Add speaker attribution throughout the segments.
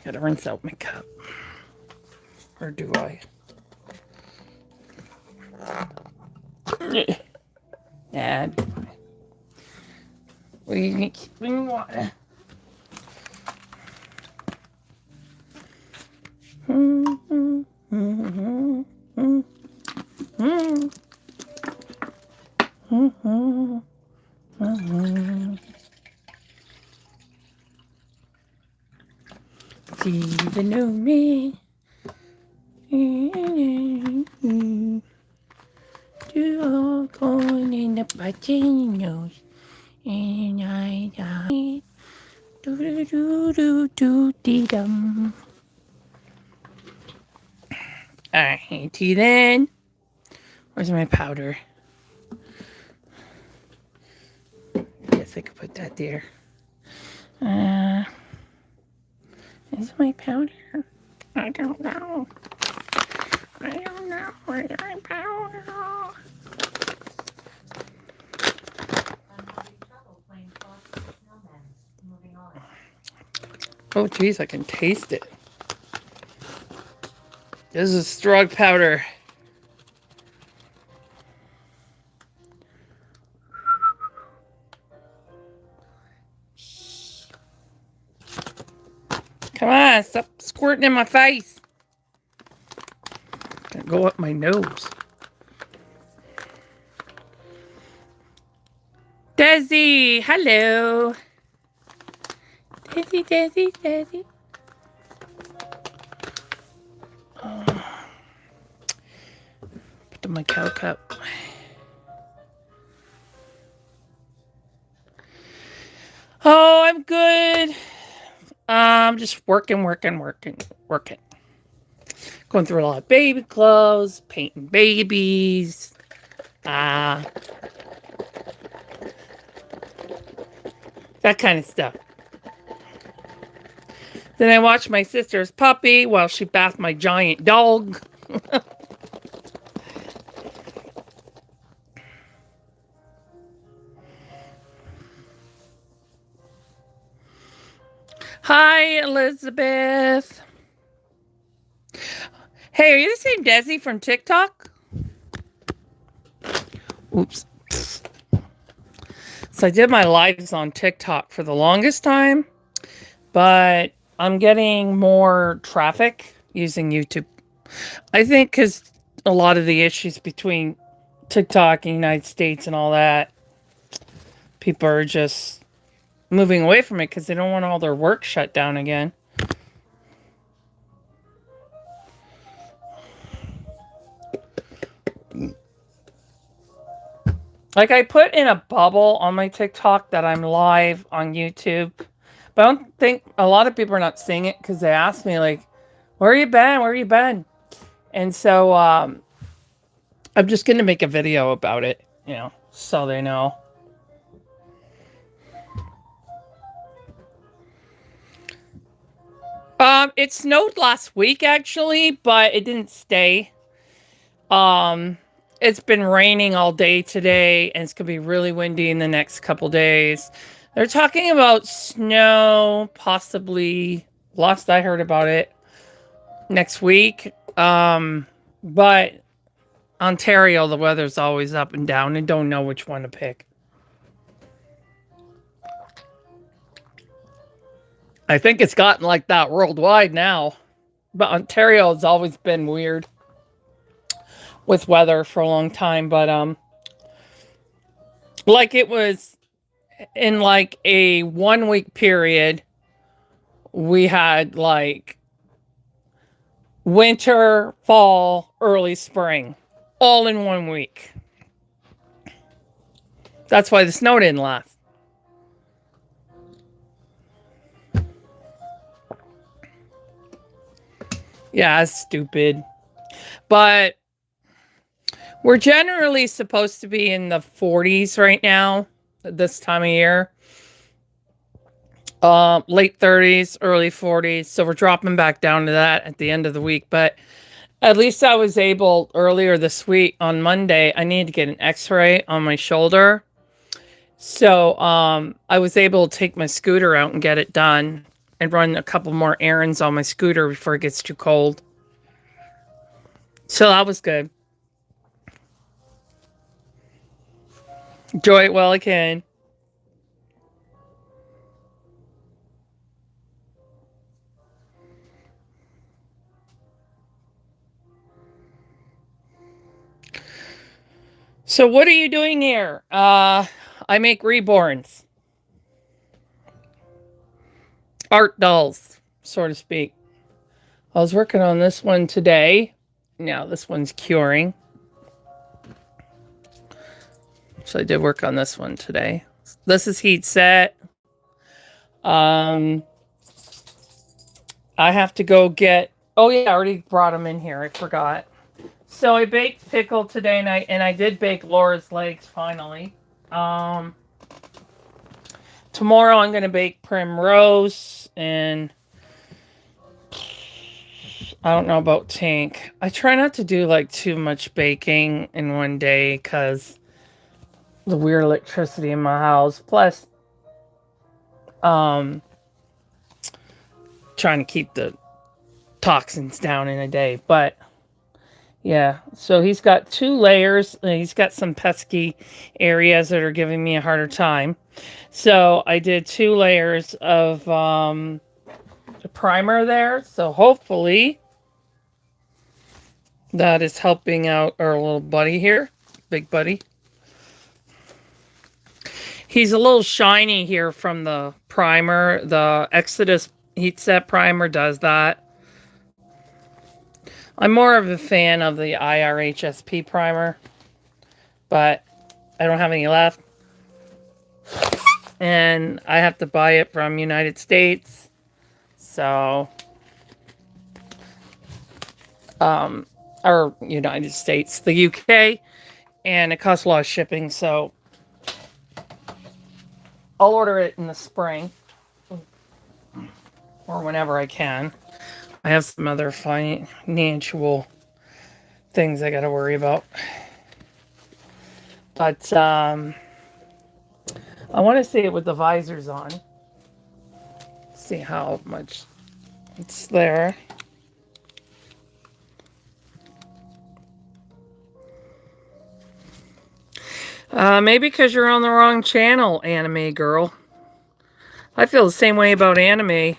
Speaker 1: Gotta rinse out my cup. Or do I? Nah. We need keeping water. Even know me. You are going in the patinos. And I die. Do do do do do dee dum. Alright, tea then. Where's my powder? Guess I could put that there. Is my powder? I don't know. I don't know where's my powder. Oh, geez, I can taste it. This is strong powder. Come on, stop squirting in my face. Gonna go up my nose. Desi, hello. Desi, Desi, Desi. Put in my cow cup. Oh, I'm good. Just working. Going through a lot of baby clothes, painting babies. That kind of stuff. Then I watched my sister's puppy while she bathed my giant dog. Hi, Elizabeth. Hey, are you the same Desi from TikTok? Oops. So I did my lives on TikTok for the longest time, but I'm getting more traffic using YouTube. I think because a lot of the issues between TikTok and the United States and all that, people are just moving away from it because they don't want all their work shut down again. Like, I put in a bubble on my TikTok that I'm live on YouTube. But I don't think a lot of people are not seeing it because they ask me, like, where you been? Where you been? And so I'm just going to make a video about it, you know, so they know. It snowed last week, actually, but it didn't stay. It's been raining all day today, and it's going to be really windy in the next couple days. They're talking about snow, possibly, last I heard about it, next week. But Ontario, the weather's always up and down, and don't know which one to pick. I think it's gotten like that worldwide now. But Ontario has always been weird with weather for a long time. But like it was in like a 1 week period, we had like winter, fall, early spring, all in 1 week. That's why the snow didn't last. Yeah, it's stupid. But we're generally supposed to be in the 40s right now, this time of year. Late 30s, early 40s. So we're dropping back down to that at the end of the week. But at least I was able earlier this week on Monday, I needed to get an x-ray on my shoulder. So I was able to take my scooter out and get it done and run a couple more errands on my scooter before it gets too cold. So that was good. Enjoy it while I can. So what are you doing here? I make reborns. Art dolls, so to speak. I was working on this one today. Now this one's curing. So I did work on this one today. This is heat set. Um, I have to go get. Oh yeah, I already brought them in here. I forgot. So I baked pickle today, and I did bake Laura's legs finally. Um, Tomorrow I'm gonna bake primrose, and I don't know about Tank. I try not to do like too much baking in one day because the weird electricity in my house. Plus, um, trying to keep the toxins down in a day. But yeah, so he's got 2 layers. He's got some pesky areas that are giving me a harder time. So I did 2 layers of the primer there. So hopefully that is helping out our little buddy here, big buddy. He's a little shiny here from the primer. The Exodus Heat Set Primer does that. I'm more of a fan of the IRHSP primer, but I don't have any left. And I have to buy it from United States. So, or United States, the UK, and it costs a lot of shipping, so I'll order it in the spring or whenever I can. I have some other financial things I got to worry about. But I want to see it with the visors on. See how much it's there. Maybe because you're on the wrong channel, anime girl. I feel the same way about anime.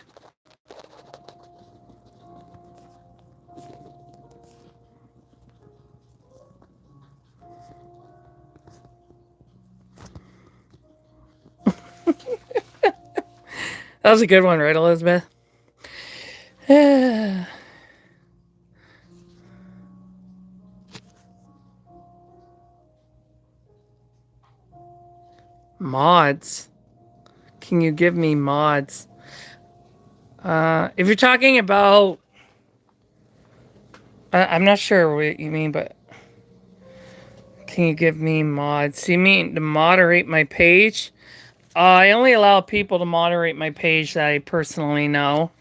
Speaker 1: That was a good one, right, Elizabeth? Mods. Can you give me mods? If you're talking about... I'm not sure what you mean, but... Can you give me mods? You mean to moderate my page? I only allow people to moderate my page that I personally know.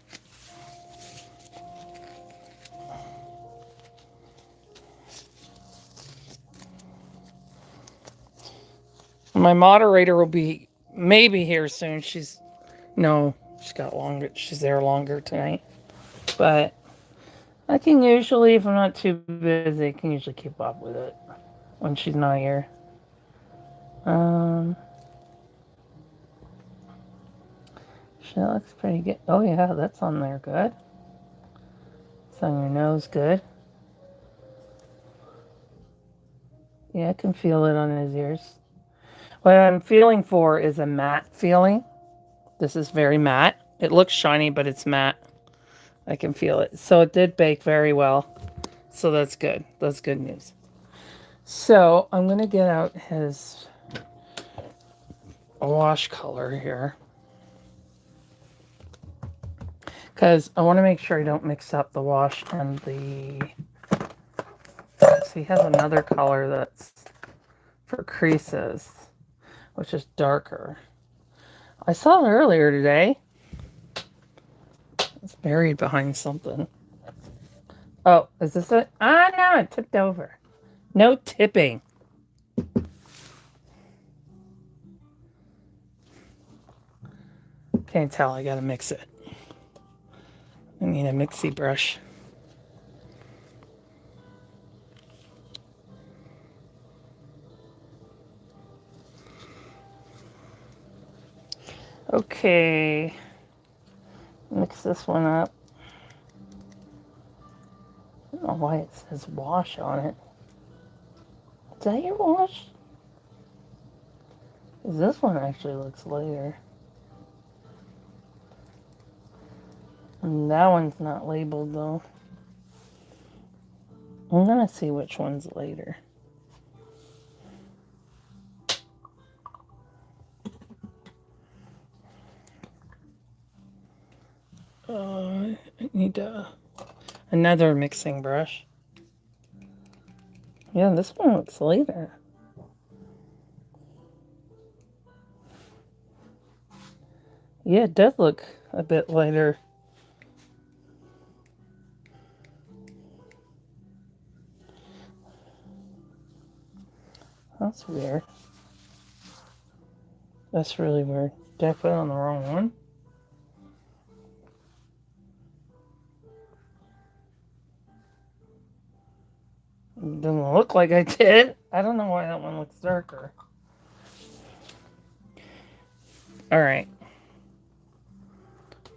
Speaker 1: My moderator will be maybe here soon. She's got longer. She's there longer tonight. But I can usually, if I'm not too busy, I can usually keep up with it when she's not here. She looks pretty good. Oh yeah, that's on there. Good. It's on your nose. Good. Yeah, I can feel it on his ears. What I'm feeling for is a matte feeling. This is very matte. It looks shiny, but it's matte. I can feel it. So it did bake very well. So that's good. That's good news. So I'm going to get out his wash color here. Because I want to make sure I don't mix up the wash and the... So he has another color that's for creases, which is darker. I saw it earlier today. It's buried behind something. Oh, is this it? Ah, no, it tipped over. No tipping. Can't tell, I gotta mix it. I need a mixie brush. Okay, mix this one up. I don't know why it says wash on it. Is that your wash? This one actually looks lighter. And that one's not labeled though. I'm gonna see which one's later. I need another mixing brush. Yeah, this one looks lighter. Yeah, it does look a bit lighter. That's weird. That's really weird. Did I put it on the wrong one? Doesn't look like I did. I don't know why that one looks darker. Alright.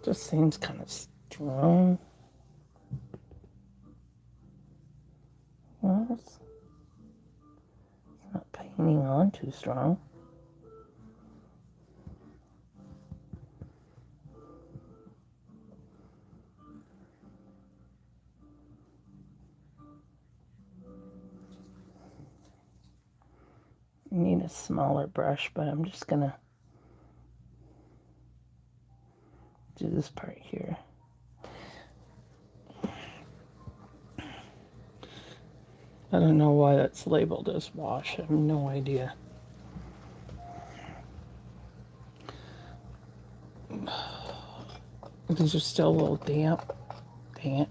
Speaker 1: Just seems kind of strong. Well, it's not painting on too strong. I need a smaller brush, but I'm just gonna do this part here. I don't know why that's labeled as wash. I have no idea. These are still a little damp. Dang it.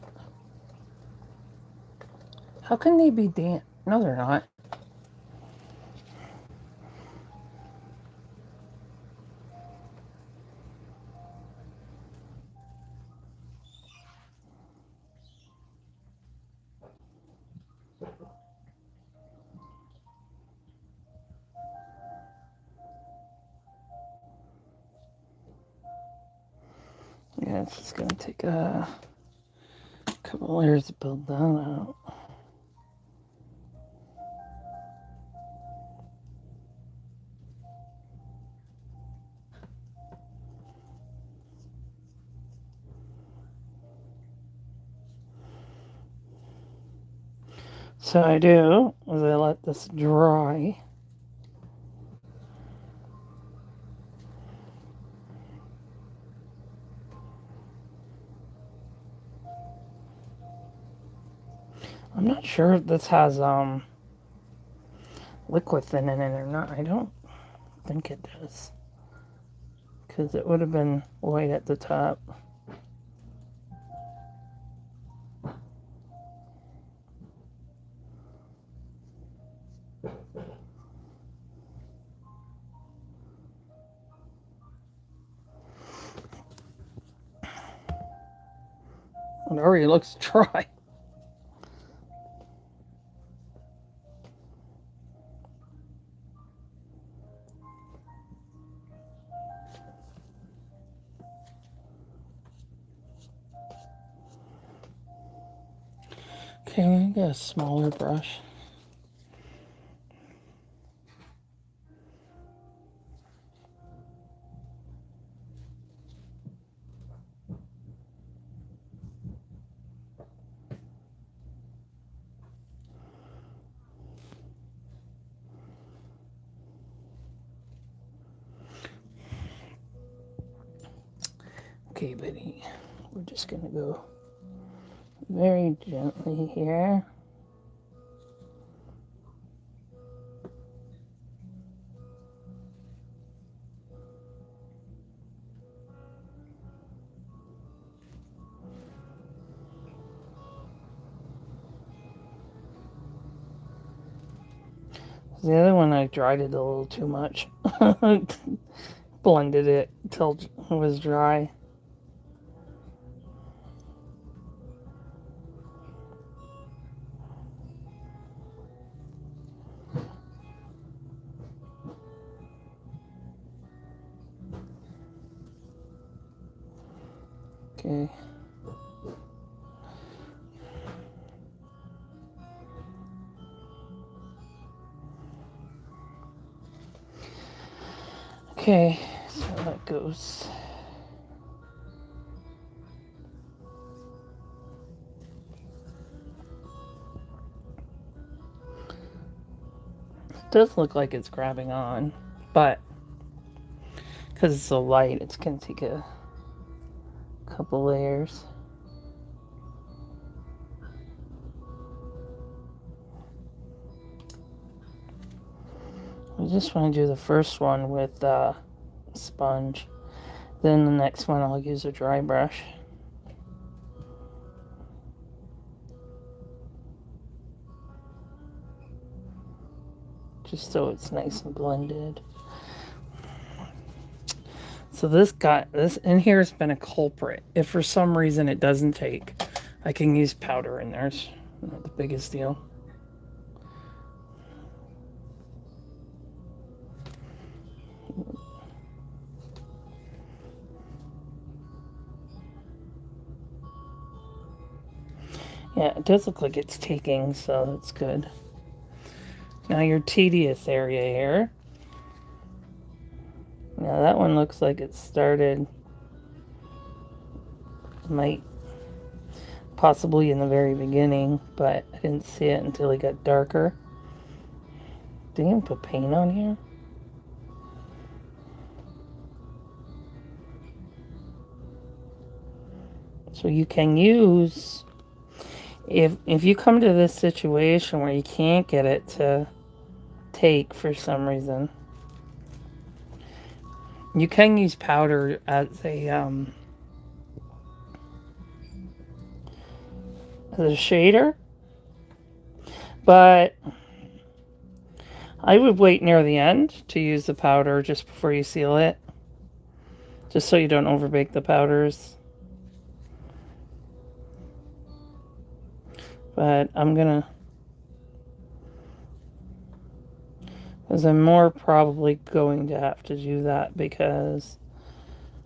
Speaker 1: How can they be damp? No, they're not. Yeah, it's just gonna take a couple layers to build that out. So I do is I let this dry. I'm not sure if this has liquid thin in it or not. I don't think it does, because it would have been white at the top. It already looks dry. Okay, I'm gonna get a smaller brush. Okay, buddy, we're just gonna go very gently here. The other one I dried it a little too much. blended it until it was dry. Okay. Okay, so that goes. It does look like it's grabbing on, but because it's so light, it's going to take a couple layers. I just want to do the first one with sponge. Then the next one I'll use a dry brush. Just so it's nice and blended. So this in here has been a culprit. If for some reason it doesn't take, I can use powder in there. It's not the biggest deal. Yeah, it does look like it's taking, so that's good. Now your tedious area here. Now that one looks like it started, might possibly in the very beginning, but I didn't see it until it got darker. Did you even put paint on here? So you can use, if you come to this situation where you can't get it to take for some reason, you can use powder as a shader, but I would wait near the end to use the powder just before you seal it, just so you don't overbake the powders. But I'm gonna, because I'm more probably going to have to do that, because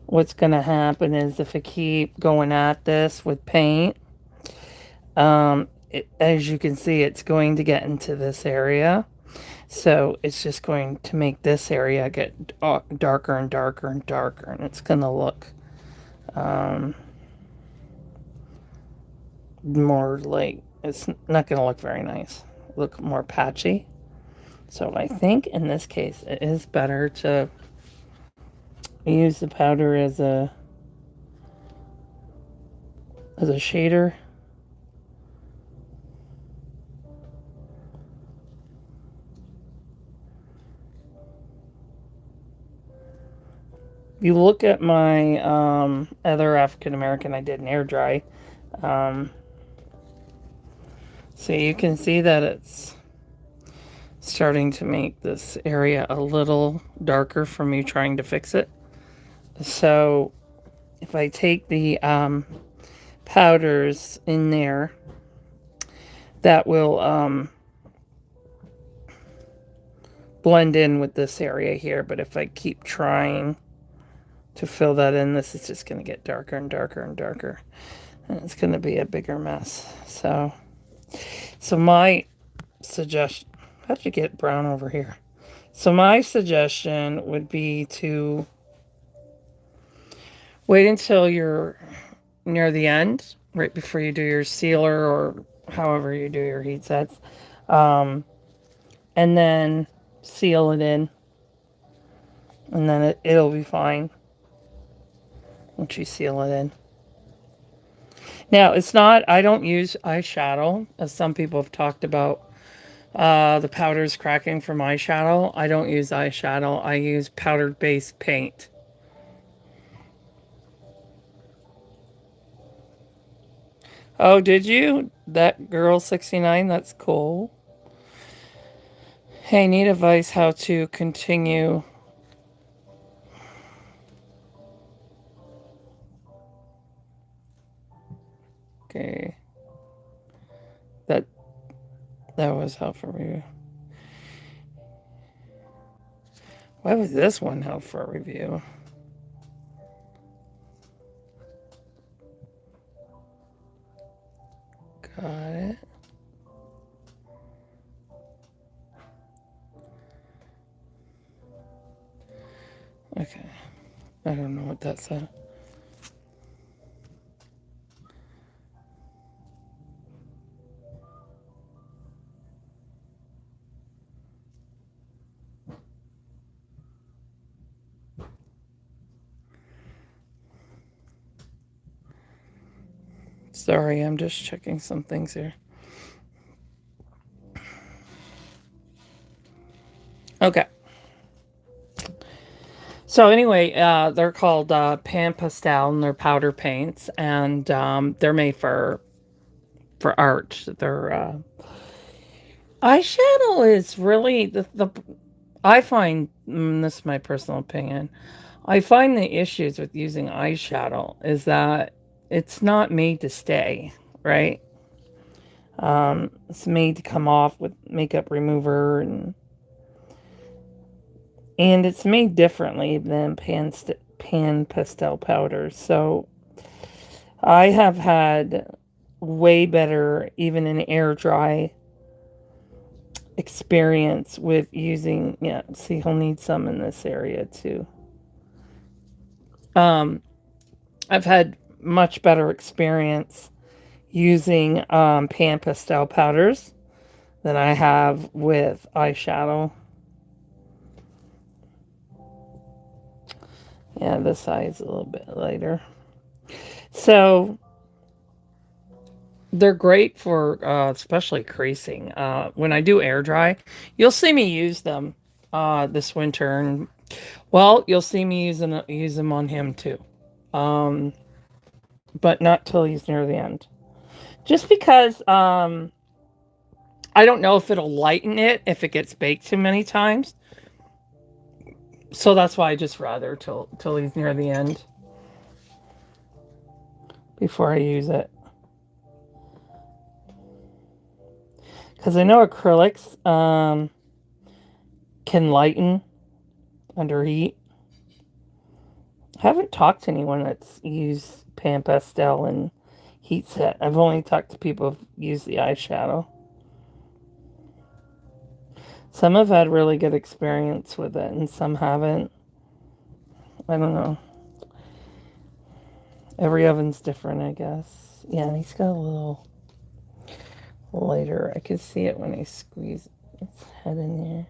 Speaker 1: what's gonna happen is if I keep going at this with paint, as you can see, it's going to get into this area. So it's just going to make this area get darker and darker and darker, and it's going to look more like, it's not going to look very nice, look more patchy. So I think in this case it is better to use the powder as a shader. If you look at my other African American I did an air dry, so you can see that it's starting to make this area a little darker from me trying to fix it. So if I take the powders in there, that will blend in with this area here. But if I keep trying to fill that in, this is just going to get darker and darker and darker, and it's going to be a bigger mess. So my suggestion, how'd you get brown over here? So my suggestion would be to wait until you're near the end, right before you do your sealer or however you do your heat sets, and then seal it in, and then it'll be fine once you seal it in. Now, it's not, I don't use eyeshadow, as some people have talked about. The powder's cracking from eyeshadow. I don't use eyeshadow. I use powder-based paint. Oh, did you? That girl 69, that's cool. Hey, need advice how to continue Okay. That that was helpful review. Why was this one helpful review? Got it. Okay. I don't know what that said. Sorry, I'm just checking some things here. Okay. So anyway, they're called pan pastel, and they're powder paints, and they're made for art. They're eyeshadow is really the I find this is my personal opinion. I find the issues with using eyeshadow is that it's not made to stay, right? It's made to come off with makeup remover, and it's made differently than pan pastel powders. So I have had way better, even an air dry experience with using. Yeah, see, he'll need some in this area too. Um, I've had much better experience using pan pastel powders than I have with eyeshadow. Yeah, this side's a little bit lighter. So they're great for especially creasing. When I do air dry, you'll see me use them this winter, and well, you'll see me use them on him too, um, but not till he's near the end. Just because I don't know if it'll lighten it if it gets baked too many times. So that's why I just rather till he's near the end before I use it. Because I know acrylics can lighten under heat. I haven't talked to anyone that's used pan pastel and heat set. I've only talked to people who've used the eyeshadow. Some have had really good experience with it, and some haven't. I don't know. Every oven's different, I guess. Yeah, he's got a little lighter. I can see it when I squeeze its head in there.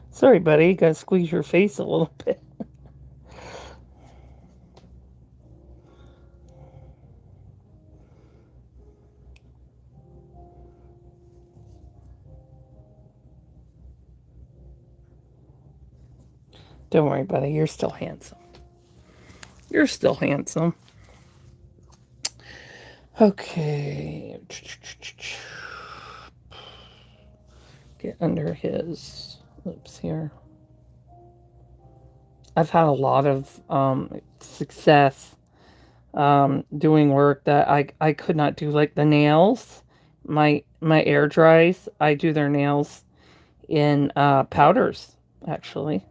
Speaker 1: Sorry, buddy. You gotta squeeze your face a little bit. Don't worry, buddy. You're still handsome. You're still handsome. Okay. Get under his lips here. I've had a lot of success doing work that I could not do, like the nails. My air dries, I do their nails in powders, actually.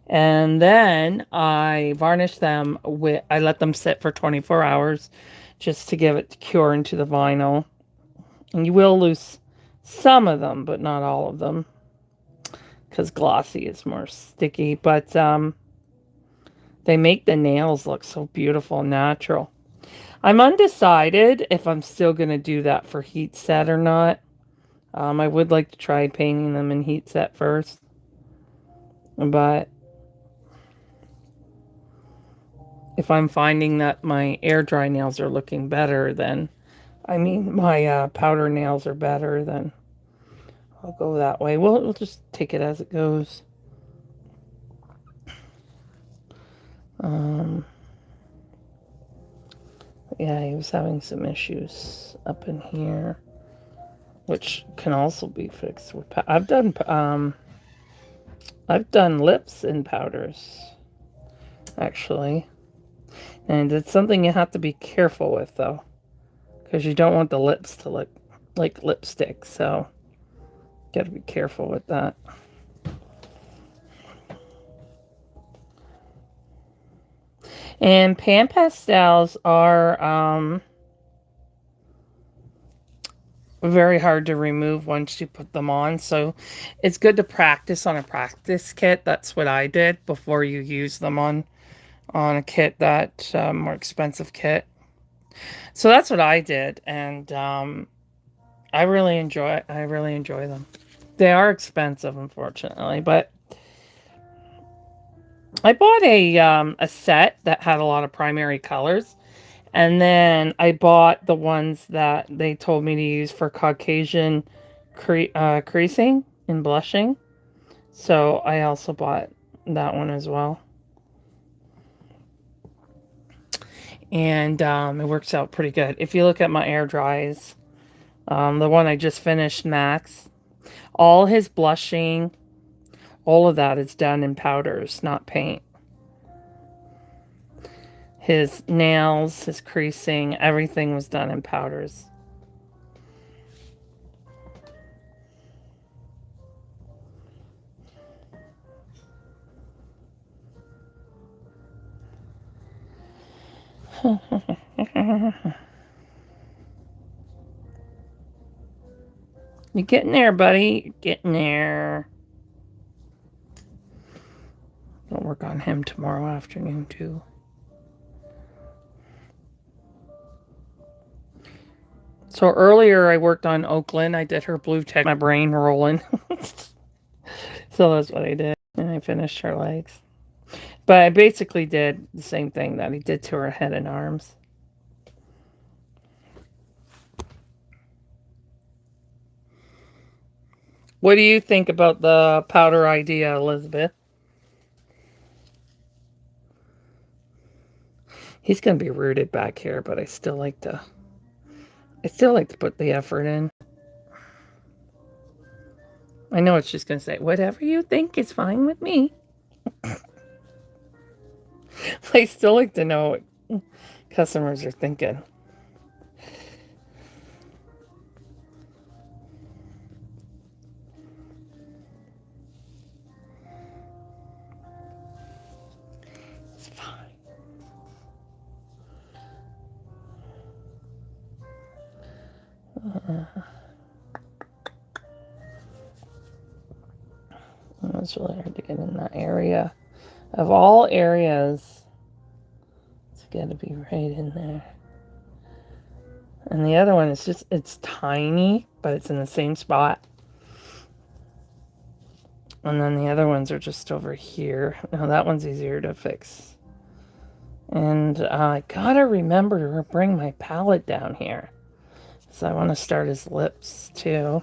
Speaker 1: And then I varnish them with, I let them sit for 24 hours just to give it to cure into the vinyl. And you will lose some of them, but not all of them, because glossy is more sticky. But they make the nails look so beautiful and natural. I'm undecided if I'm still going to do that for heat set or not. I would like to try painting them in heat set first. But if I'm finding that my air dry nails are looking better, then, I mean, my powder nails are better, then I'll go that way. We'll just take it as it goes. Yeah, he was having some issues up in here, which can also be fixed with I've done lips in powders. actually. And it's something you have to be careful with, though, because you don't want the lips to look like lipstick. So, you got to be careful with that. And pan pastels are very hard to remove once you put them on. So it's good to practice on a practice kit. That's what I did before you use them on a kit, that more expensive kit. So that's what I did, and I really enjoy them. They are expensive, unfortunately, but I bought a set that had a lot of primary colors, and then I bought the ones that they told me to use for Caucasian creasing and blushing. So I also bought that one as well. And it works out pretty good. If you look at my air dries, the one I just finished, Max, all his blushing, all of that is done in powders, not paint. His nails, his creasing, everything was done in powders. You're getting there, buddy. You're getting there. I'll work on him tomorrow afternoon, too. So earlier I worked on Oakland. I did her blue tech, my brain rolling. So that's what I did. And I finished her legs. But I basically did the same thing that he did to her head and arms. What do you think about the powder idea, Elizabeth? He's going to be rooted back here, but I still like to put the effort in. I know it's just going to say, whatever you think is fine with me. I still like to know what customers are thinking. It's fine. It's really hard to get in that area. Of all areas, it's got to be right in there. And the other one is just, it's tiny, but it's in the same spot. And then the other ones are just over here. Now that one's easier to fix. And I gotta remember to bring my palette down here. So I want to start his lips too.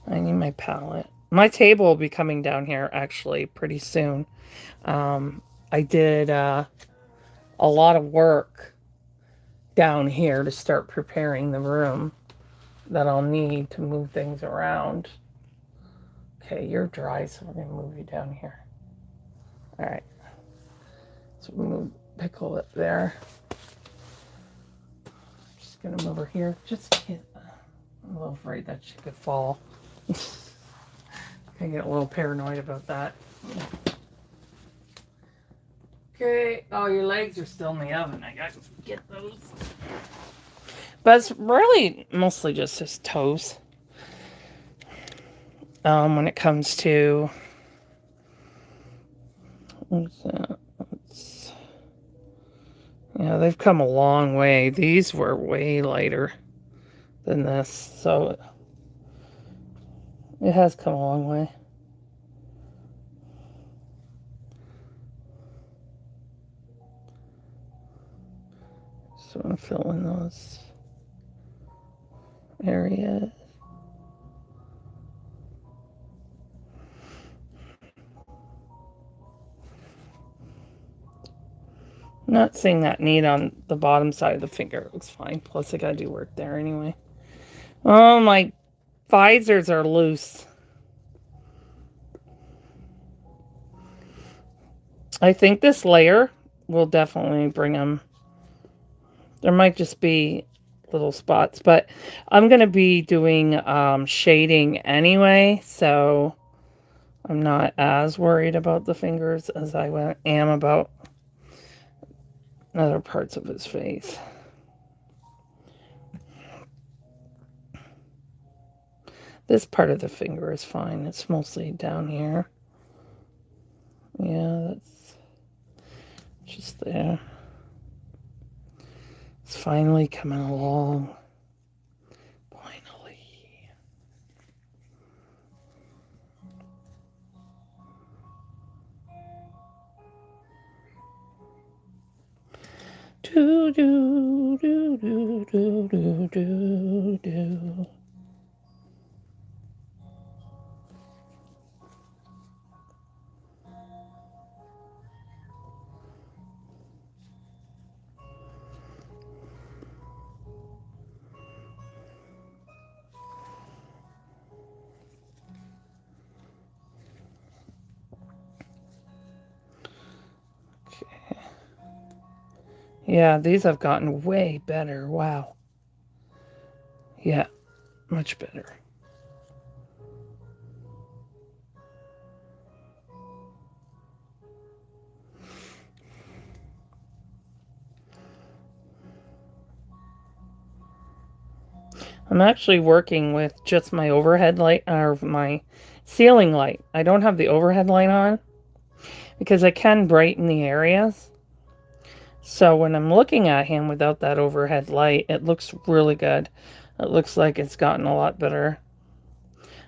Speaker 1: I need my palette. My table will be coming down here actually pretty soon. I did a lot of work down here to start preparing the room that I'll need to move things around. Okay, you're dry, so we're going to move you down here. All right. So we move pickle up there. Just going to move her here. Just get, I'm a little afraid that she could fall. I get a little paranoid about that. Okay. Oh, your legs are still in the oven. I got to get those. But it's really mostly just his toes. When it comes to they've come a long way. These were way lighter than this, so it has come a long way. So I'm filling those areas. I'm not seeing that need on the bottom side of the finger. It looks fine. Plus, I gotta do work there anyway. Oh, my visors are loose. I think this layer will definitely bring them. There might just be little spots, but I'm going to be doing shading anyway, so I'm not as worried about the fingers as I am about other parts of his face. This part of the finger is fine. It's mostly down here. Yeah, that's just there. It's finally coming along. Finally. Do do do do do do do do. Yeah, these have gotten way better. Wow. Yeah, much better. I'm actually working with just my overhead light, or my ceiling light. I don't have the overhead light on because I can brighten the areas. So when I'm looking at him without that overhead light, it looks really good. It looks like it's gotten a lot better.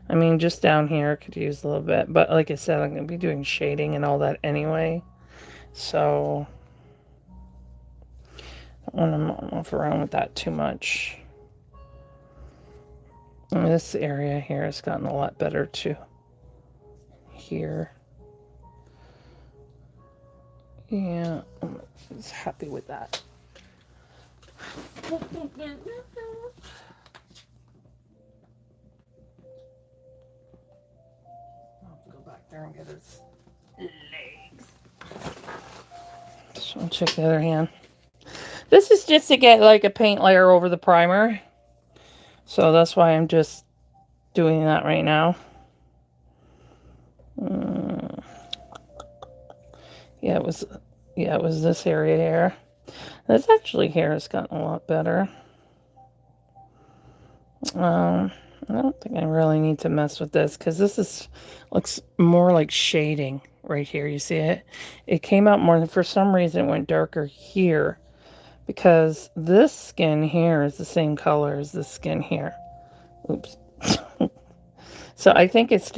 Speaker 1: I mean, just down here, could use a little bit. But like I said, I'm going to be doing shading and all that anyway. So I don't want to move around with that too much. And this area here has gotten a lot better too. Here. Yeah, I'm just happy with that. I'll go back there and get his legs. So I'll check the other hand. This is just to get like a paint layer over the primer. So that's why I'm just doing that right now. Yeah, it was this area here. This actually here has gotten a lot better. I don't think I really need to mess with this because looks more like shading right here. You see it? It came out more, for some reason it went darker here because this skin here is the same color as the skin here. Oops. So I think it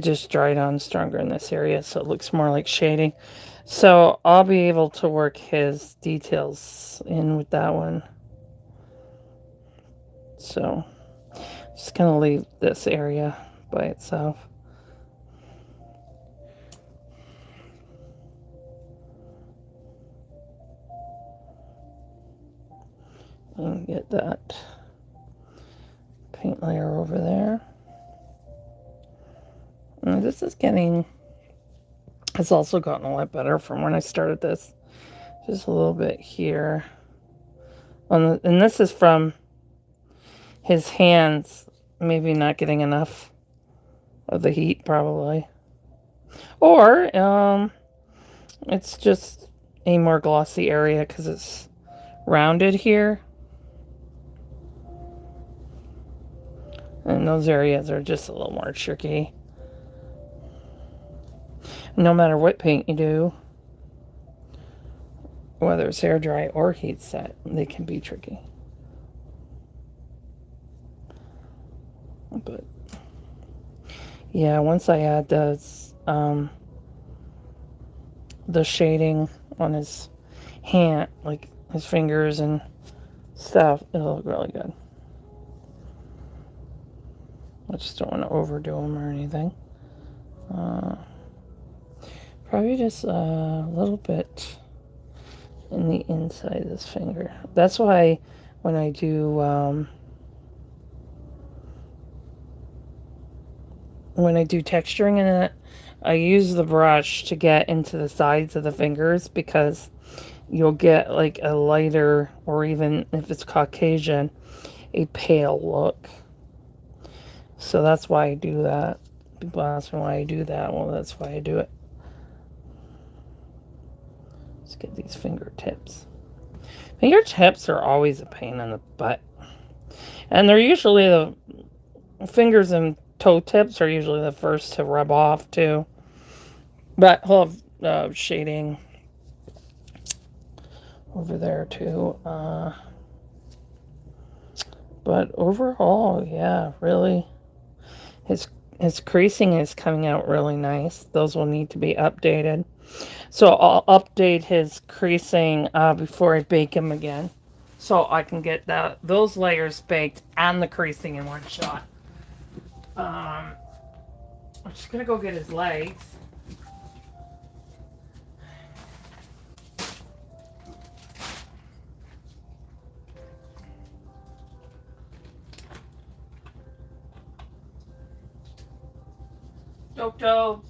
Speaker 1: just dried on stronger in this area, so it looks more like shading. So I'll be able to work his details in with that one. So just gonna leave this area by itself. And get that paint layer over there. And this is it's also gotten a lot better from when I started this. Just a little bit here. And this is from his hands maybe not getting enough of the heat, probably. Or it's just a more glossy area because it's rounded here. And those areas are just a little more tricky. No matter what paint you do, whether it's air dry or heat set, they can be tricky. But yeah, once I add the shading on his hand, like his fingers and stuff, it'll look really good. I just don't want to overdo them or anything. Probably just a little bit in the inside of this finger. That's why when I do texturing in it, I use the brush to get into the sides of the fingers because you'll get like a lighter, or even if it's Caucasian, a pale look. So that's why I do that. People ask me why I do that. Well, that's why I do it. Let's get these fingertips. Fingertips are always a pain in the butt. And they're usually the fingers and toe tips are usually the first to rub off too. But he'll have shading over there too. But overall, yeah, really, his creasing is coming out really nice. Those will need to be updated. So I'll update his creasing before I bake him again, so I can get those layers baked and the creasing in one shot. I'm just gonna go get his legs. Dope.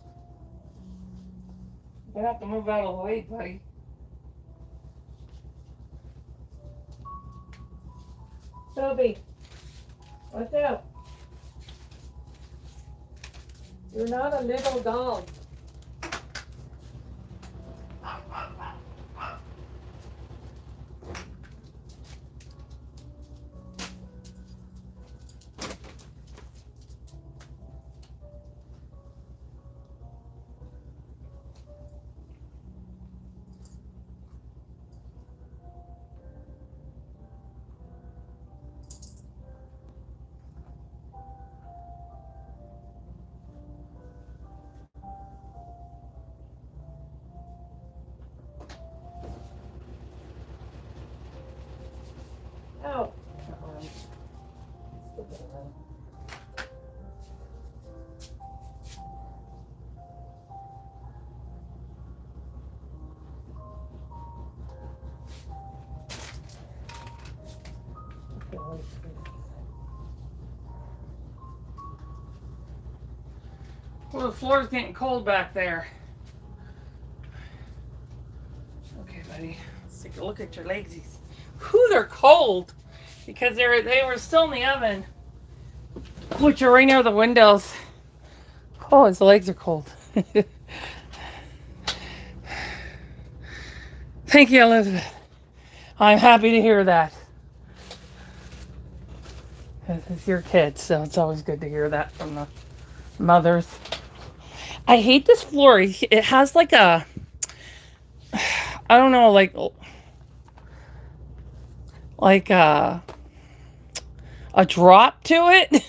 Speaker 1: You have to move out of the way, buddy. Toby, what's up? You're not a little dog. Oh. Well, the floor's getting cold back there. Okay, buddy. Let's take a look at your legsies. Whew, they're cold because they were still in the oven, which are right near the windows. Oh, his legs are cold. Thank you, Elizabeth. I'm happy to hear that. It's your kid, so it's always good to hear that from the mothers. I hate this floor. It has like a, I don't know, like a drop to it,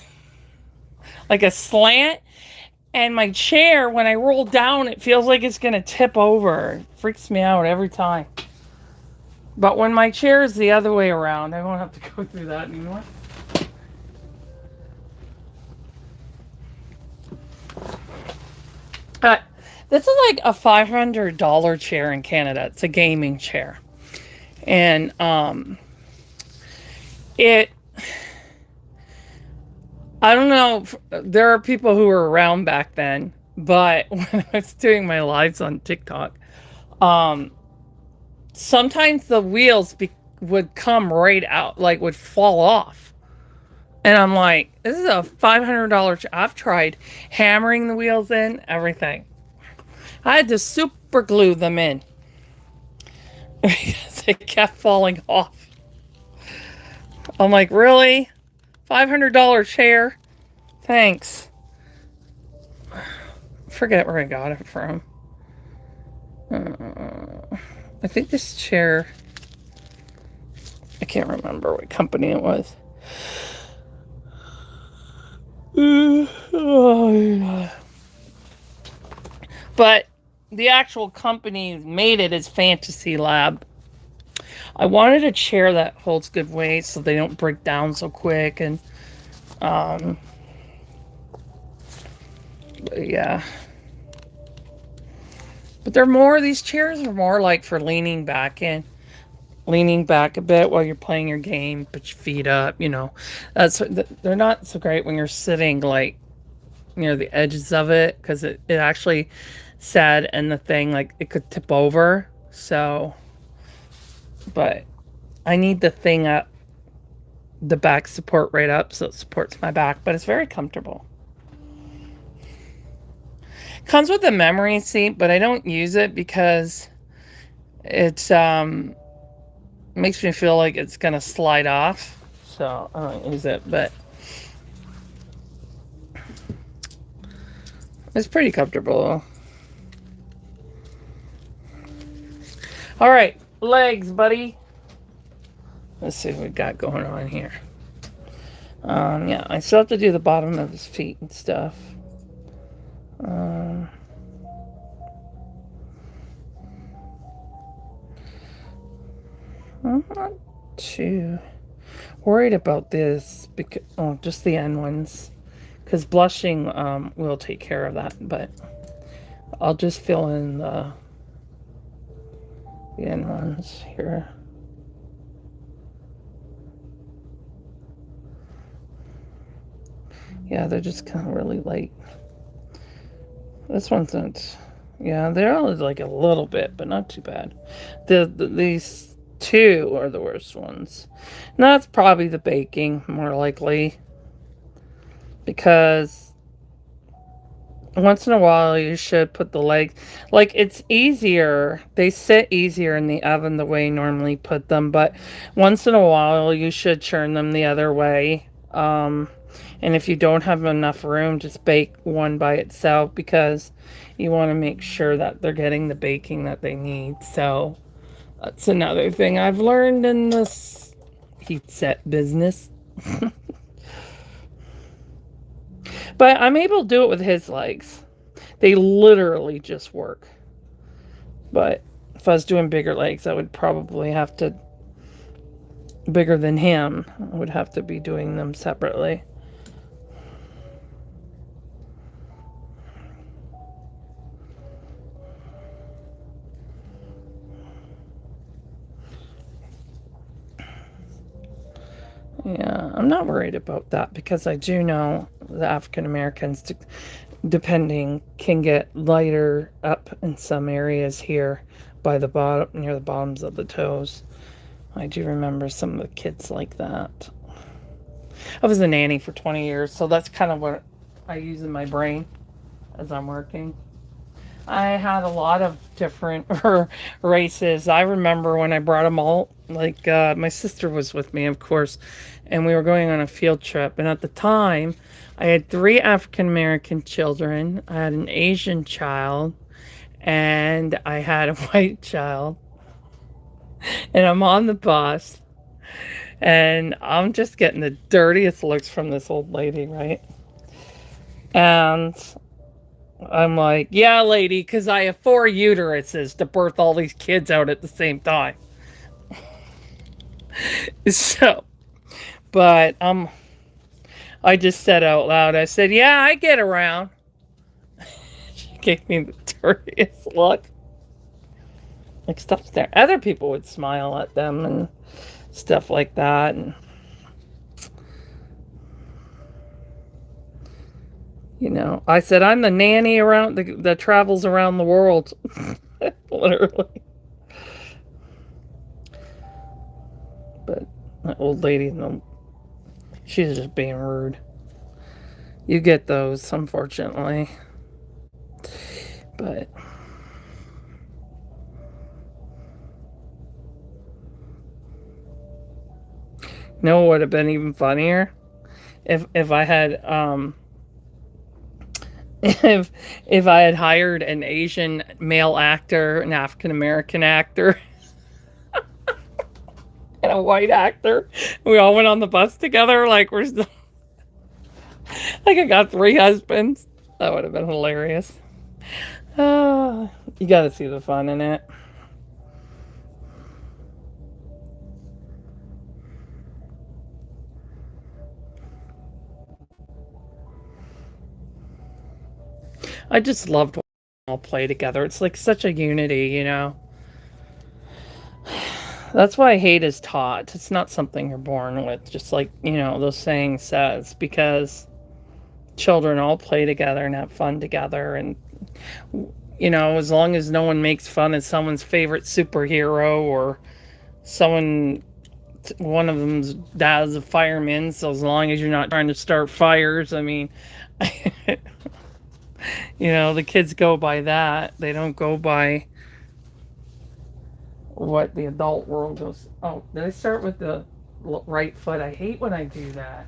Speaker 1: like a slant. And my chair, when I roll down, it feels like it's gonna tip over. It freaks me out every time. But when my chair is the other way around, I won't have to go through that anymore. This is like a $500 chair in Canada. It's a gaming chair. And I don't know, there are people who were around back then, but when I was doing my lives on TikTok, sometimes the wheels would come right out, like would fall off. And I'm like, this is a $500 chair. I've tried hammering the wheels in, everything. I had to super glue them in because they kept falling off. I'm like, really? $500 chair? Thanks. Forget where I got it from. I think this chair, I can't remember what company it was. But the actual company made it as Fantasy Lab. I wanted a chair that holds good weight so they don't break down so quick. And yeah. But these chairs are more like for leaning back a bit while you're playing your game, put your feet up, they're not so great when you're sitting like near the edges of it because it actually said in the thing like it could tip over. So, but I need the thing up, the back support right up so it supports my back, but it's very comfortable. Comes with a memory seat, but I don't use it because it's makes me feel like it's gonna slide off. So I don't use it, but it's pretty comfortable. All right, legs, buddy. Let's see what we got going on here. Yeah, I still have to do the bottom of his feet and stuff. I'm not too worried about this because just the end ones, because blushing will take care of that. But I'll just fill in the end ones here. Yeah, they're just kind of really light. This one's not. Yeah, they're all like a little bit, but not too bad. These two are the worst ones. And that's probably the baking, more likely. Because once in a while you should put the legs, like it's easier, they sit easier in the oven the way you normally put them, but once in a while you should turn them the other way. And if you don't have enough room, just bake one by itself because you want to make sure that they're getting the baking that they need. So that's another thing I've learned in this heat set business. But I'm able to do it with his legs. They literally just work. But if I was doing bigger legs, I would probably have to, bigger than him, I would have to be doing them separately. Yeah, I'm not worried about that because I do know the African Americans, depending, can get lighter up in some areas here by the bottom, near the bottoms of the toes. I do remember some of the kids like that. I was a nanny for 20 years, so that's kind of what I use in my brain as I'm working. I had a lot of different races. I remember when I brought them all, like my sister was with me, of course, and we were going on a field trip. And at the time, I had 3 African American children, I had an Asian child, and I had a white child. And I'm on the bus, and I'm just getting the dirtiest looks from this old lady, right? And I'm like, yeah, lady, because I have 4 uteruses to birth all these kids out at the same time. So, but I just said out loud, I said, yeah, I get around. She gave me the dirtiest look. Like, stuff there. Other people would smile at them and stuff like that. And, you know, I said, I'm the nanny around that travels around the world. Literally. But that old lady, no, she's just being rude. You get those, unfortunately. But you know what would have been even funnier? If I had if I had hired an Asian male actor, an African American actor, and a white actor, we all went on the bus together, like we're still, like I got 3 husbands. That would have been hilarious. You got to see the fun in it. I just loved watching them all play together. It's like such a unity, you know. That's why hate is taught. It's not something you're born with, just like, you know, those saying says, because children all play together and have fun together. And, as long as no one makes fun of someone's favorite superhero or someone, one of them's dad's a fireman. So as long as you're not trying to start fires, I mean, the kids go by that. They don't go by what the adult world goes. Oh, did I start with the right foot? I hate when I do that.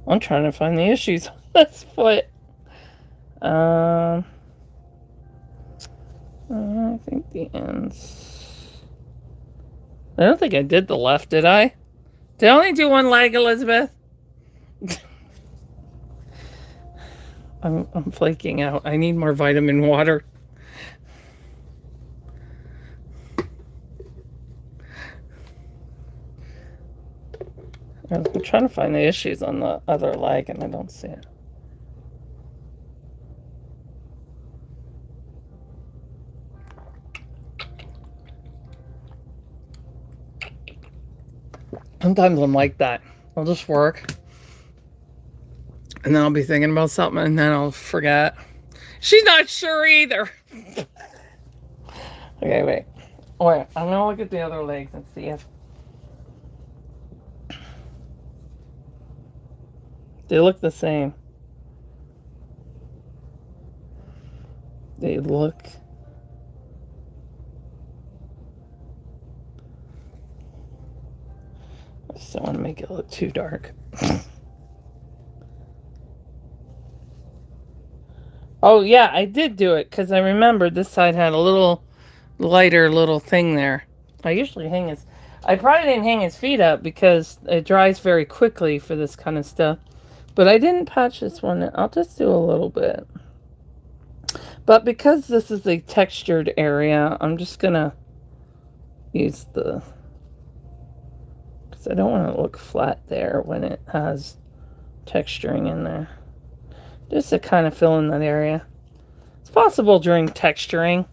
Speaker 1: I'm trying to find the issues on this foot. I think the ends. I don't think I did the left, did I? Did I only do one leg, Elizabeth? I'm flaking out. I need more vitamin water. I'm trying to find the issues on the other leg and I don't see it. Sometimes I'm like that. I'll just work. And then I'll be thinking about something and then I'll forget. She's not sure either. Okay, wait. Wait, I'm going to look at the other legs and see if they look the same. They look... I just don't want to make it look too dark. Oh, yeah, I did do it because I remembered this side had a little lighter little thing there. I usually hang his... I probably didn't hang his feet up because it dries very quickly for this kind of stuff. But I didn't patch this one. I'll just do a little bit. But because this is a textured area, I'm just going to use the... because I don't want to look flat there when it has texturing in there. Just to kind of fill in that area. It's possible during texturing,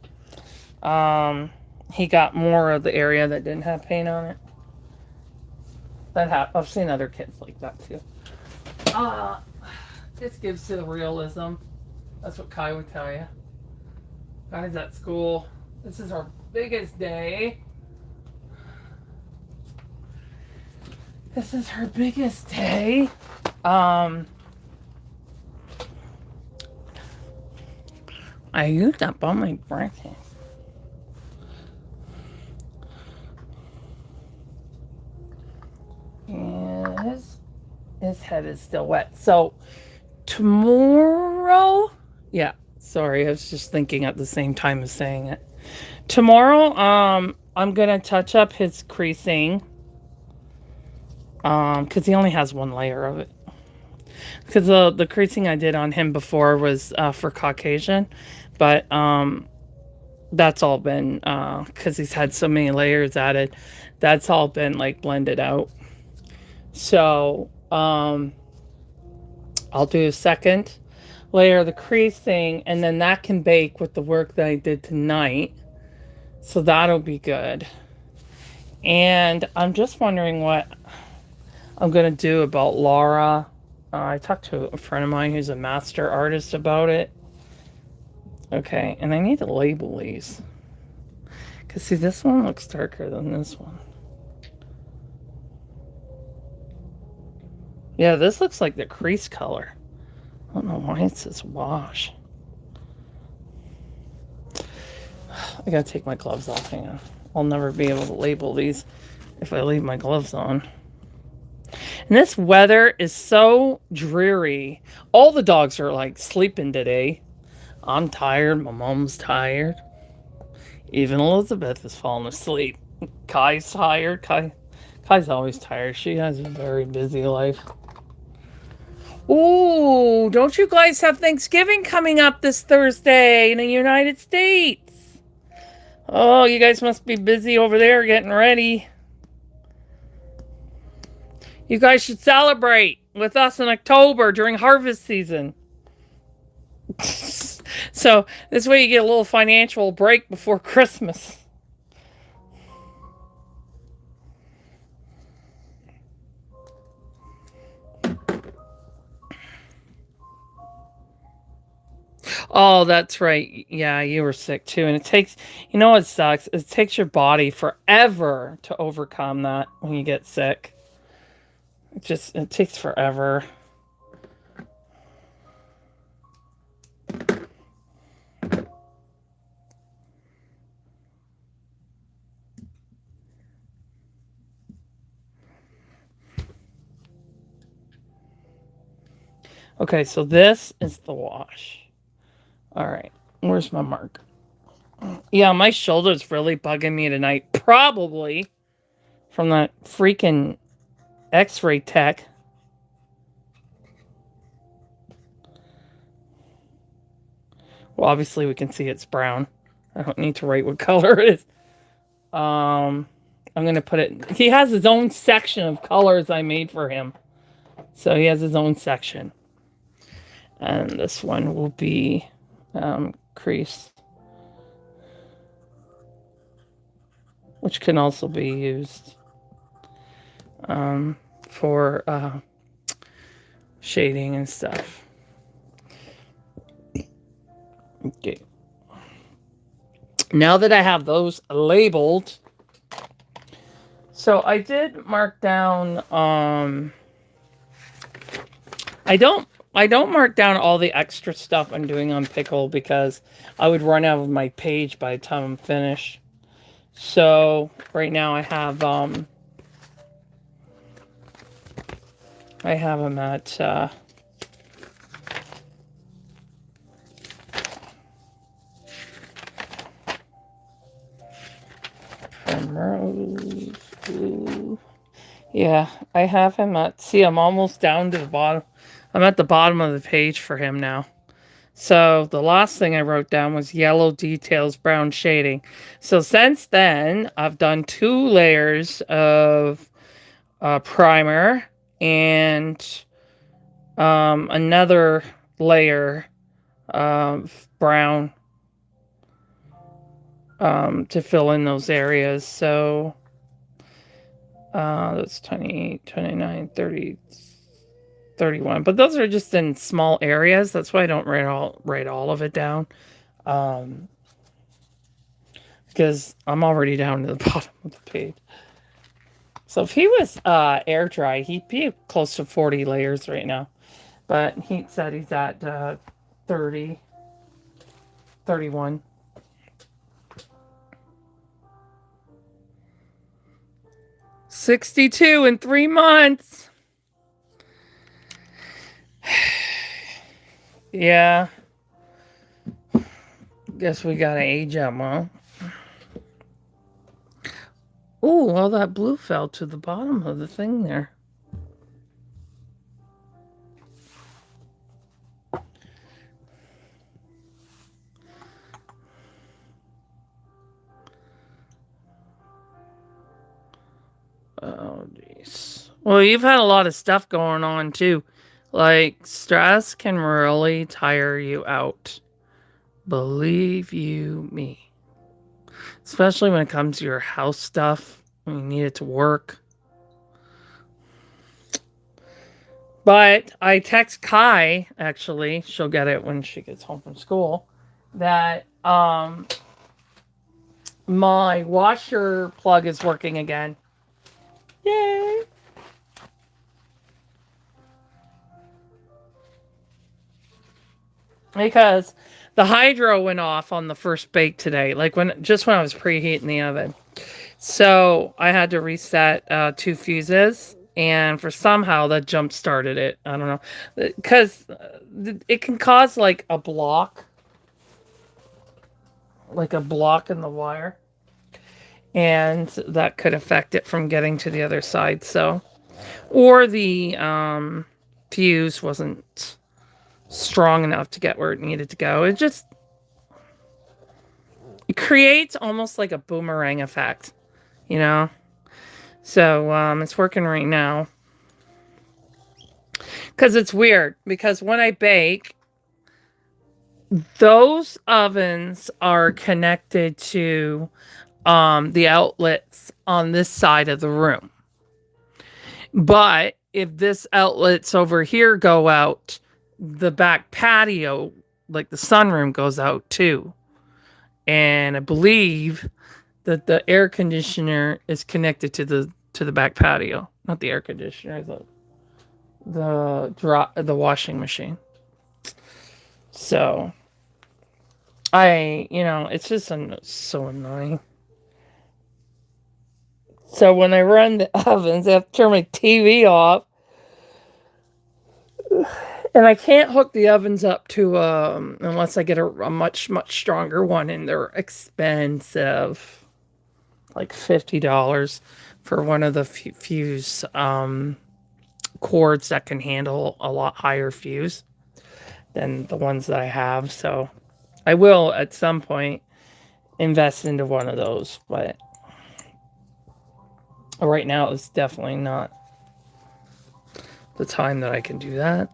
Speaker 1: he got more of the area that didn't have paint on it. I've seen other kids like that too. This gives to the realism. That's what Kai would tell you. Kai's at school. This is our biggest day. This is her biggest day. I used up all my brushes. And his head is still wet. So tomorrow, yeah, sorry, I was just thinking at the same time as saying it. Tomorrow, I'm gonna touch up his creasing. Because he only has one layer of it. Because the creasing I did on him before was for Caucasian. But that's all been, because he's had so many layers added, that's all been like blended out. So I'll do a second layer of the creasing, and then that can bake with the work that I did tonight. So that'll be good. And I'm just wondering what I'm going to do about Laura. I talked to a friend of mine who's a master artist about it. Okay, and I need to label these. Because, see, this one looks darker than this one. Yeah, this looks like the crease color. I don't know why it says wash. I gotta take my gloves off. Hang on. I'll never be able to label these if I leave my gloves on. And this weather is so dreary. All the dogs are like sleeping today. I'm tired. My mom's tired. Even Elizabeth is falling asleep. Kai's tired. Kai's always tired. She has a very busy life. Ooh, don't you guys have Thanksgiving coming up this Thursday in the United States? Oh, you guys must be busy over there getting ready. You guys should celebrate with us in October during harvest season. So this way you get a little financial break before Christmas. Oh, that's right. Yeah, you were sick too. And it takes, you know what sucks? It takes your body forever to overcome that when you get sick. It takes forever. Okay, so this is the wash. All right, where's my mark? Yeah, my shoulder's really bugging me tonight. Probably from that freaking x-ray tech. Well, obviously we can see it's brown. I don't need to write what color it is. I'm going to put it... He has his own section of colors I made for him. So he has his own section. And this one will be crease. Which can also be used for shading and stuff. Okay. Now that I have those labeled, so I did mark down. I don't mark down all the extra stuff I'm doing on Pickle because I would run out of my page by the time I'm finished. So right now I have them at Primrose Blue. Yeah, I have him at... See, I'm almost down to the bottom. I'm at the bottom of the page for him now. So the last thing I wrote down was yellow details, brown shading. So since then, I've done 2 layers of primer and another layer of brown to fill in those areas. So that's 28, 29, 30, 31. But those are just in small areas. That's why I don't write all of it down. Because I'm already down to the bottom of the page. So if he was air dry, he'd be close to 40 layers right now. But he said he's at 30, 31. $62 in 3 months. Yeah. Guess we gotta age up, huh? Oh, well, that blue fell to the bottom of the thing there. Oh, jeez. Well, you've had a lot of stuff going on, too. Like, stress can really tire you out. Believe you me. Especially when it comes to your house stuff. When you need it to work. But I text Kai, actually. She'll get it when she gets home from school. That, my washer plug is working again. Yay! Because the hydro went off on the first bake today, like when I was preheating the oven. So I had to reset 2 fuses, and for somehow that jump started it. I don't know, because it can cause like a block in the wire, and that could affect it from getting to the other side. So, or the fuse wasn't strong enough to get where it needed to go. It creates almost like a boomerang effect, you know? So, it's working right now. Because it's weird. Because when I bake, Those ovens are connected to the outlets on this side of the room. But if this outlets over here go out, the back patio, like the sunroom, goes out too. And I believe that the air conditioner is connected to the back patio, not the air conditioner, the washing machine. So it's just so annoying. So when I run the ovens, I have to turn my TV off. And I can't hook the ovens up to, unless I get a much, much stronger one, and they're expensive. Like $50 for one of the fuse cords that can handle a lot higher fuse than the ones that I have. So I will at some point invest into one of those, but right now it's definitely not the time that I can do that.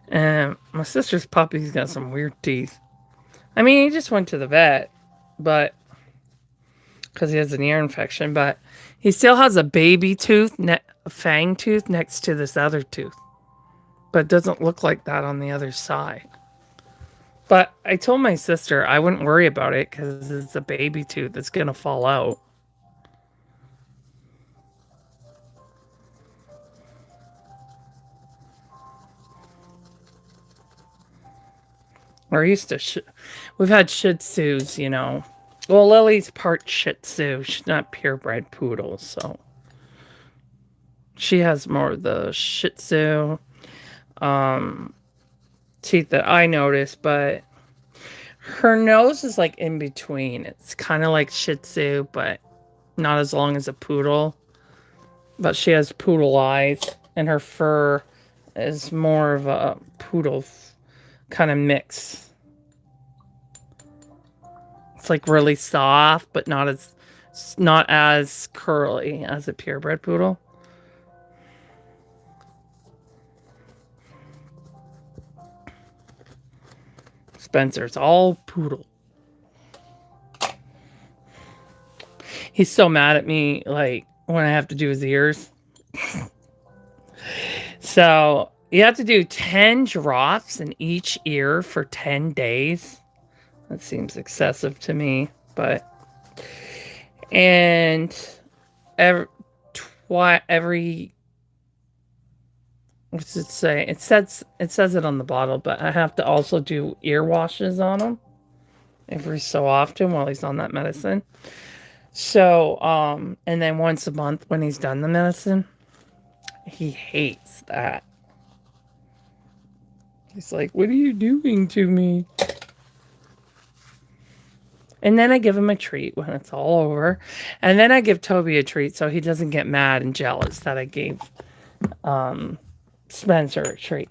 Speaker 1: And my sister's puppy's got some weird teeth. I mean, he just went to the vet, but because he has an ear infection, but he still has a baby tooth, a fang tooth next to this other tooth. But it doesn't look like that on the other side. But I told my sister I wouldn't worry about it because it's a baby tooth that's going to fall out. We're used to we've had Shih Tzus, Well, Lily's part Shih Tzu. She's not purebred poodle, so she has more of the Shih Tzu teeth that I noticed, but her nose is like in between. It's kind of like Shih Tzu, but not as long as a poodle. But she has poodle eyes, and her fur is more of a poodle kind of mix. It's like really soft, but not as curly as a purebred poodle. Spencer's all poodle. He's so mad at me, like, when I have to do his ears. So, you have to do 10 drops in each ear for 10 days. That seems excessive to me, but... And every what's it say? It says it on the bottle, but I have to also do ear washes on him every so often while he's on that medicine. So, and then once a month when he's done the medicine. He hates that. He's like, "What are you doing to me?" And then I give him a treat when it's all over. And then I give Toby a treat so he doesn't get mad and jealous that I gave Spencer a treat.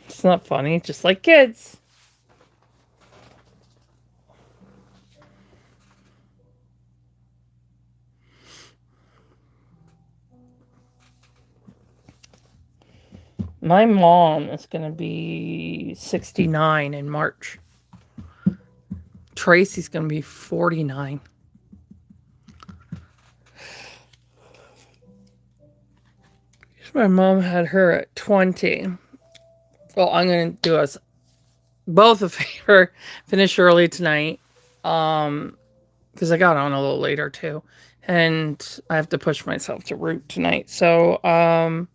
Speaker 1: It's not funny, just like kids. My mom is going to be 69 in March. Tracy's going to be 49. My mom had her at 20. Well, I'm going to do us both a favor. Finish early tonight. Because I got on a little later too. And I have to push myself to root tonight. So, I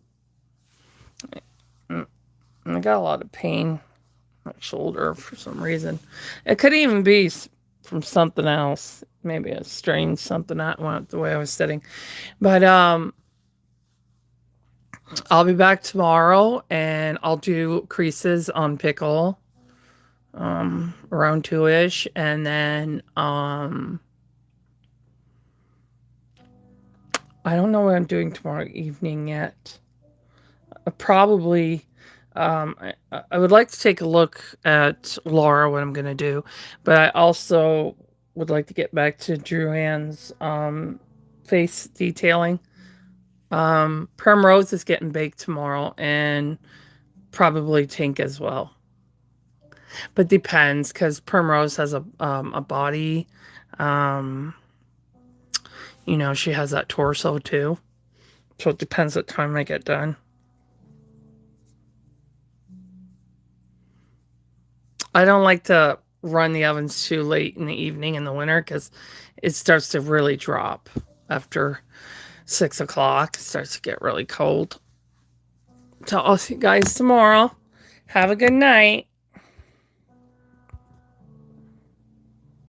Speaker 1: got a lot of pain. My shoulder for some reason. It could even be from something else. Maybe a strange something that went the way I was sitting. But, I'll be back tomorrow and I'll do creases on pickle around 2ish, and then I don't know what I'm doing tomorrow evening yet. Probably I would like to take a look at Laura, what I'm going to do, but I also would like to get back to Drew Ann's face detailing. Primrose is getting baked tomorrow, and probably Tink as well. But depends, because Primrose has a body. Um, she has that torso too. So it depends what time I get done. I don't like to run the ovens too late in the evening in the winter because it starts to really drop after 6 o'clock. It starts to get really cold. So I'll see you guys tomorrow. Have a good night.